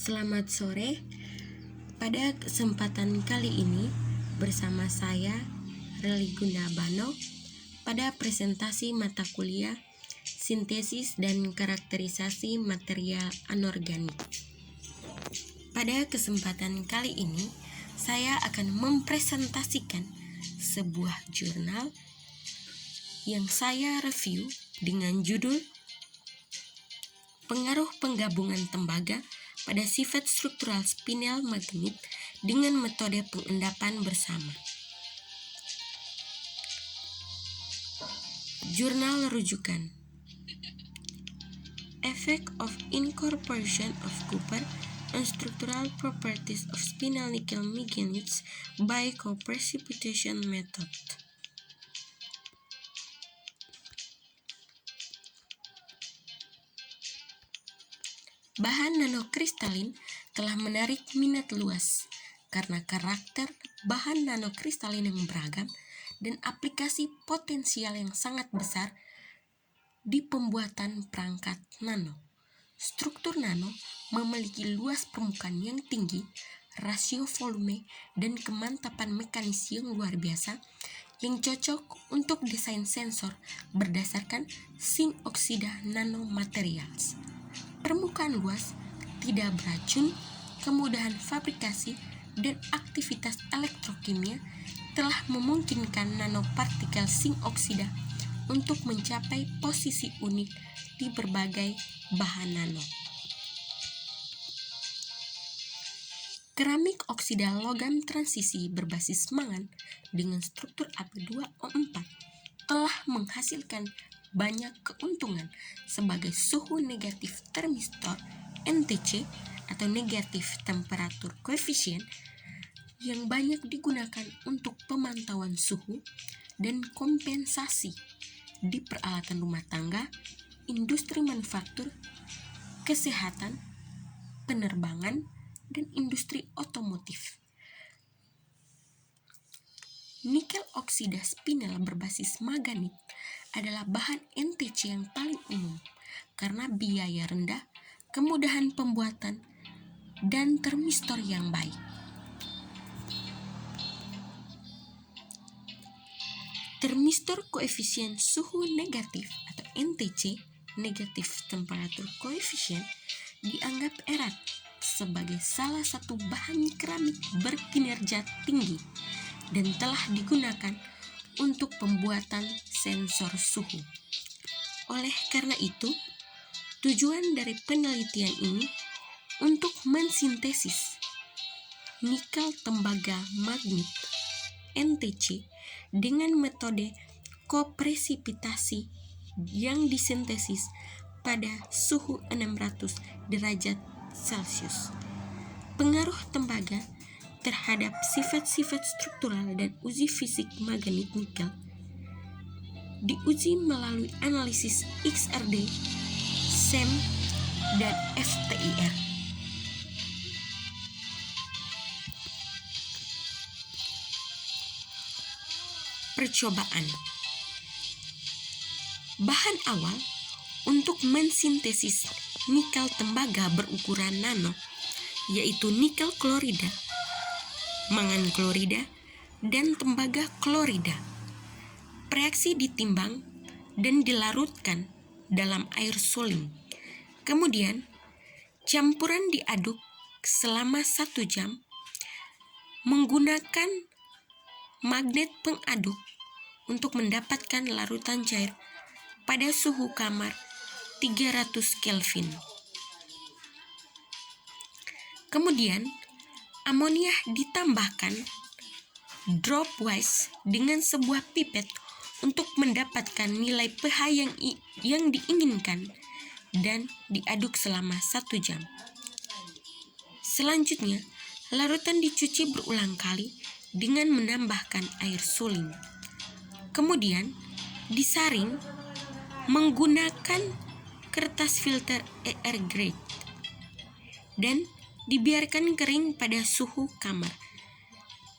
Selamat sore. Pada kesempatan kali ini bersama saya Reli Gundabano pada presentasi mata kuliah Sintesis dan Karakterisasi Material Anorganik. Pada kesempatan kali ini saya akan mempresentasikan sebuah jurnal yang saya review dengan judul Pengaruh penggabungan tembaga pada sifat struktural spinel magnet dengan metode pengendapan bersama. Jurnal rujukan Effect of Incorporation of Copper on Structural Properties of Spinel Nickel Magnets by Co-Precipitation Method. Bahan nanokristalin telah menarik minat luas karena karakter bahan nanokristalin yang beragam dan aplikasi potensial yang sangat besar di pembuatan perangkat nano. Struktur nano memiliki luas permukaan yang tinggi, rasio volume, dan kemantapan mekanis yang luar biasa yang cocok untuk desain sensor berdasarkan zinc oksida nanomaterials. Permukaan luas, tidak beracun, kemudahan fabrikasi, dan aktivitas elektrokimia telah memungkinkan nanopartikel zinc oksida untuk mencapai posisi unik di berbagai bahan nano. Keramik oksida logam transisi berbasis mangan dengan struktur Ap2O4 telah menghasilkan banyak keuntungan sebagai suhu negatif termistor NTC atau negatif temperatur koefisien yang banyak digunakan untuk pemantauan suhu dan kompensasi di peralatan rumah tangga, industri manufaktur, kesehatan, penerbangan, dan industri otomotif. Nikel oksida spinel berbasis manganit adalah bahan NTC yang paling umum karena biaya rendah, kemudahan pembuatan, dan termistor yang baik. Termistor koefisien suhu negatif atau NTC, negatif temperatur koefisien, dianggap erat sebagai salah satu bahan keramik berkinerja tinggi dan telah digunakan untuk pembuatan sensor suhu. Oleh karena itu, tujuan dari penelitian ini untuk mensintesis nikel tembaga magnet NTC dengan metode kopresipitasi yang disintesis pada suhu 600 derajat Celcius. Pengaruh tembaga terhadap sifat-sifat struktural dan uji fisik magnet nikel diuji melalui analisis XRD, SEM, dan FTIR. Percobaan. Bahan awal untuk mensintesis nikel tembaga berukuran nano yaitu nikel klorida, mangan klorida, dan tembaga klorida. Reaksi ditimbang dan dilarutkan dalam air suling. Kemudian, campuran diaduk selama 1 jam menggunakan magnet pengaduk untuk mendapatkan larutan cair pada suhu kamar 300 Kelvin. Kemudian, amonia ditambahkan dropwise dengan sebuah pipet untuk mendapatkan nilai pH yang diinginkan dan diaduk selama 1 jam. Selanjutnya, larutan dicuci berulang kali dengan menambahkan air suling. Kemudian, disaring menggunakan kertas filter ER grade dan dibiarkan kering pada suhu kamar.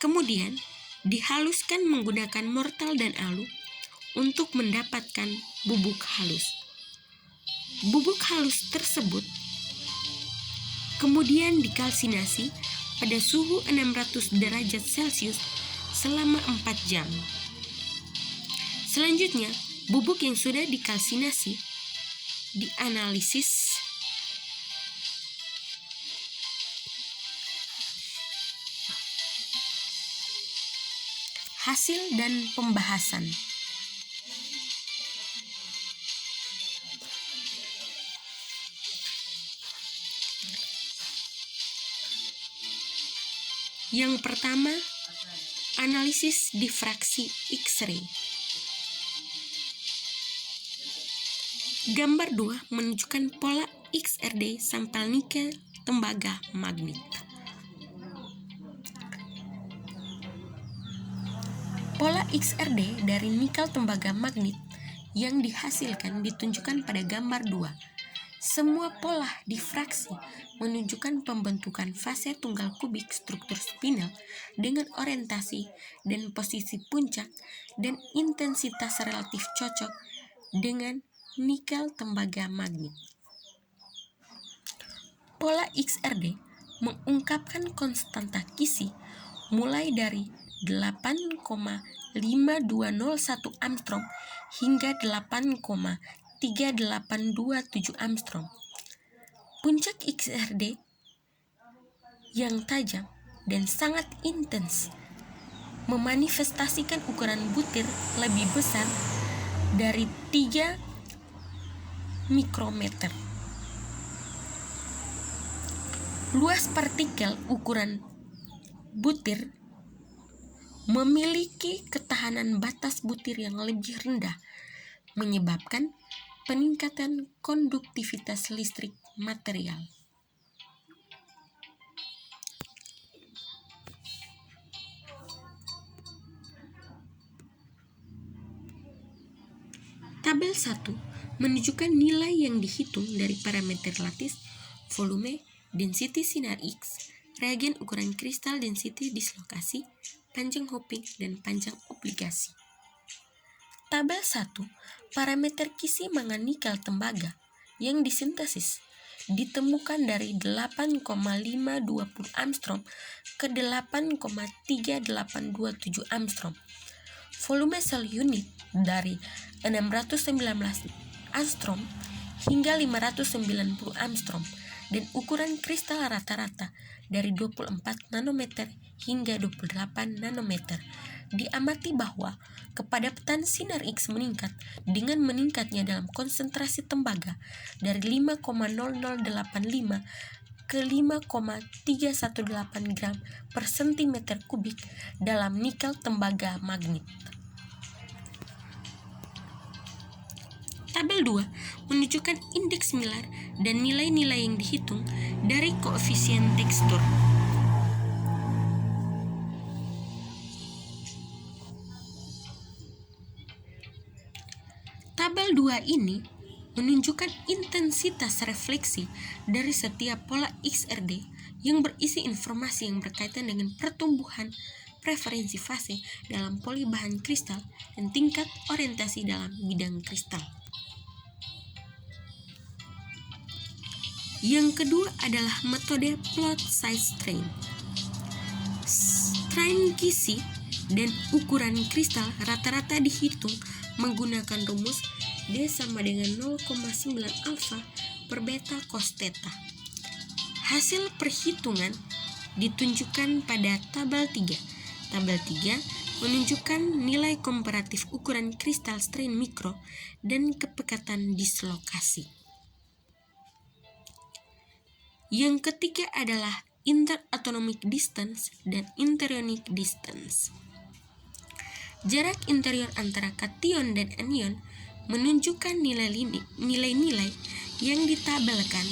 Kemudian, dihaluskan menggunakan mortal dan alu untuk mendapatkan bubuk halus. Bubuk halus tersebut kemudian dikalsinasi pada suhu 600 derajat Celcius selama 4 jam. Selanjutnya, bubuk yang sudah dikalsinasi dianalisis hasil dan pembahasan. Yang pertama, analisis difraksi X-ray. Gambar 2 menunjukkan pola XRD sampel nikel tembaga magnet. Pola XRD dari nikel tembaga magnet yang dihasilkan ditunjukkan pada gambar 2. Semua pola difraksi menunjukkan pembentukan fase tunggal kubik struktur spinel dengan orientasi dan posisi puncak dan intensitas relatif cocok dengan nikel tembaga magnet. Pola XRD mengungkapkan konstanta Kisi mulai dari 8,5201 Armstrong hingga 8,3827 Armstrong. Puncak XRD yang tajam dan sangat intens memanifestasikan ukuran butir lebih besar dari 3 mikrometer. Luas partikel ukuran butir memiliki ketahanan batas butir yang lebih rendah, menyebabkan peningkatan konduktivitas listrik material. Tabel 1 menunjukkan nilai yang dihitung dari parameter lattice, volume, density sinar X, reagen ukuran kristal, density dislokasi, panjang Hoping, dan panjang obligasi. Tabel 1, parameter Kisi mangan nikel tembaga yang disintesis ditemukan dari 8,520 Armstrong ke 8,3827 Armstrong. Volume sel unit dari 619 Armstrong hingga 590 Armstrong, dan ukuran kristal rata-rata dari 24 nanometer hingga 28 nanometer. Diamati bahwa kepadatan sinar X meningkat dengan meningkatnya dalam konsentrasi tembaga dari 5,0085 ke 5,318 gram per sentimeter kubik dalam nikel tembaga magnet. Tabel 2 menunjukkan indeks Miller dan nilai-nilai yang dihitung dari koefisien tekstur. Tabel 2 ini menunjukkan intensitas refleksi dari setiap pola XRD yang berisi informasi yang berkaitan dengan pertumbuhan preferensi fase dalam poli bahan kristal dan tingkat orientasi dalam bidang kristal. Yang kedua adalah metode plot size strain. Strain Kisi dan ukuran kristal rata-rata dihitung menggunakan rumus D sama dengan 0,9 alfa per beta cos theta. Hasil perhitungan ditunjukkan pada tabel 3. Tabel 3 menunjukkan nilai komparatif ukuran kristal strain mikro dan kepekatan dislokasi. Yang ketiga adalah interatomic distance dan interionic distance. Jarak interior antara kation dan anion menunjukkan nilai-nilai yang ditabelkan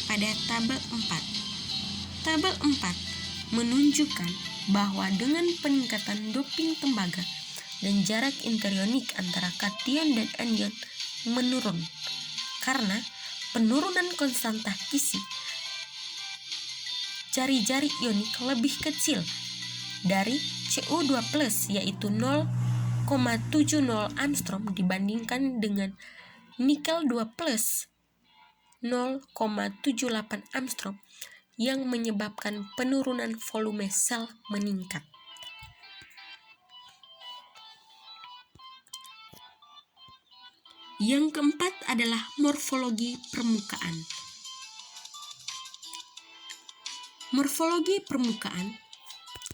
pada tabel 4. Tabel 4 menunjukkan bahwa dengan peningkatan doping tembaga dan jarak interionik antara kation dan anion menurun karena penurunan konstanta Kisi jari-jari ionik lebih kecil dari CO2+, yaitu 0,70 Armstrong dibandingkan dengan nikel 2+, 0,78 Armstrong, yang menyebabkan penurunan volume sel meningkat. Yang keempat adalah morfologi permukaan. Morfologi permukaan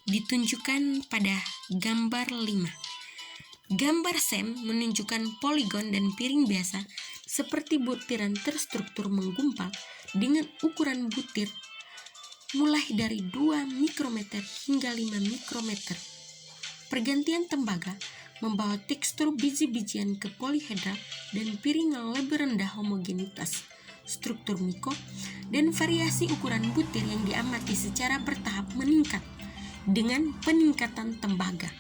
ditunjukkan pada gambar 5. Gambar SEM menunjukkan poligon dan piring biasa seperti butiran terstruktur menggumpal dengan ukuran butir mulai dari 2 mikrometer hingga 5 mikrometer. Pergantian tembaga membawa tekstur biji-bijian ke polihedral dan piring yang lebih rendah homogenitas, struktur miko, dan variasi ukuran butir yang diamati secara bertahap meningkat dengan peningkatan tembaga.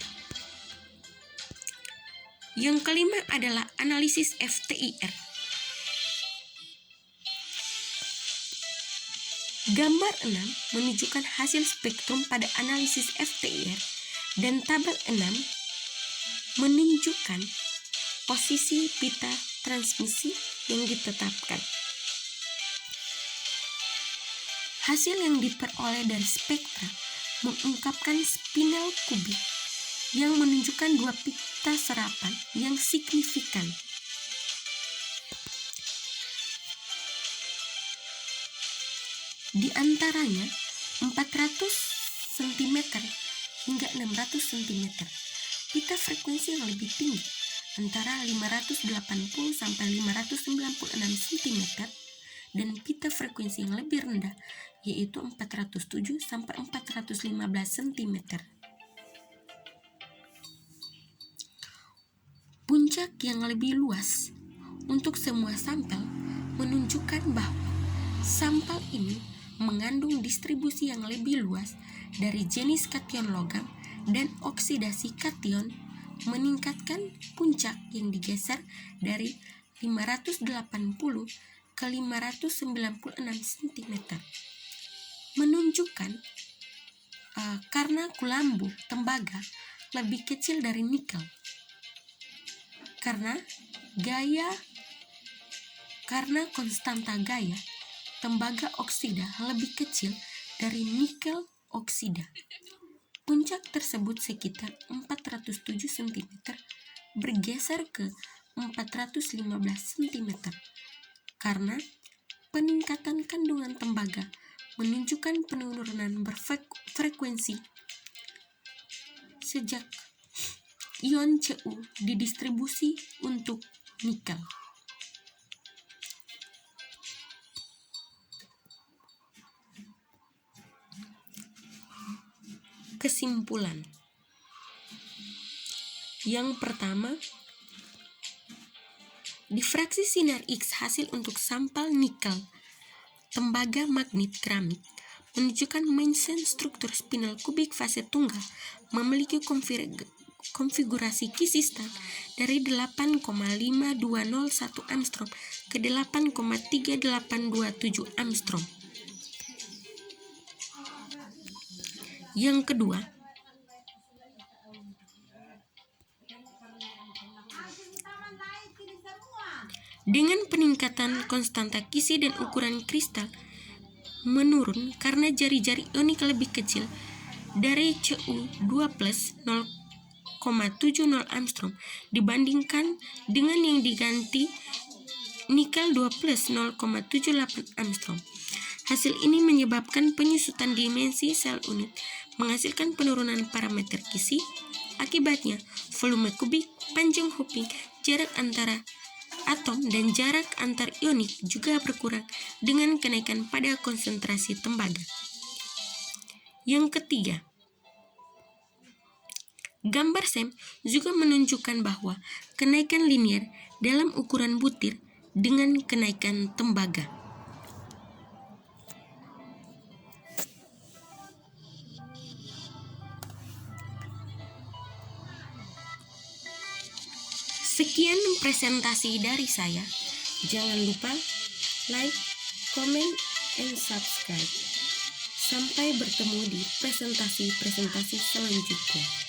Yang kelima adalah analisis FTIR. Gambar 6 menunjukkan hasil spektrum pada analisis FTIR dan tabel 6 menunjukkan posisi pita transmisi yang ditetapkan. Hasil yang diperoleh dari spektra mengungkapkan spinel kubik yang menunjukkan 2 pita serapan yang signifikan. Di antaranya 400 cm hingga 600 cm. Pita frekuensi yang lebih tinggi antara 580 sampai 596 cm dan pita frekuensi yang lebih rendah yaitu 407 sampai 415 cm. Puncak yang lebih luas untuk semua sampel menunjukkan bahwa sampel ini mengandung distribusi yang lebih luas dari jenis kation logam dan oksidasi kation, meningkatkan puncak yang digeser dari 580 ke 596 cm. Menunjukkan karena kulambu tembaga lebih kecil dari nikel. Karena konstanta gaya tembaga oksida lebih kecil dari nikel oksida. Puncak tersebut sekitar 407 cm bergeser ke 415 cm karena peningkatan kandungan tembaga menunjukkan penurunan berfrekuensi sejak ion Cu didistribusi untuk nikel. Kesimpulan. Yang pertama, difraksi sinar X hasil untuk sampel nikel tembaga magnet keramik menunjukkan Meisen struktur spinel kubik fase tunggal memiliki konfigurasi kisistan dari 8,5201 Armstrong ke 8,3827 Armstrong. Yang kedua, dengan peningkatan konstanta Kisi dan ukuran kristal menurun karena jari-jari ionik lebih kecil dari Cu2 plus 0,70 Armstrong dibandingkan dengan yang diganti nikel 2 plus 0,78 Armstrong. Hasil ini menyebabkan penyusutan dimensi sel unit menghasilkan penurunan parameter Kisi. Akibatnya, volume kubik, panjang Hoping, jarak antara atom dan jarak antar ionik juga berkurang dengan kenaikan pada konsentrasi tembaga. Yang ketiga, gambar SEM juga menunjukkan bahwa kenaikan linier dalam ukuran butir dengan kenaikan tembaga. Sekian presentasi dari saya. Jangan lupa like, comment, and subscribe. Sampai bertemu di presentasi-presentasi selanjutnya.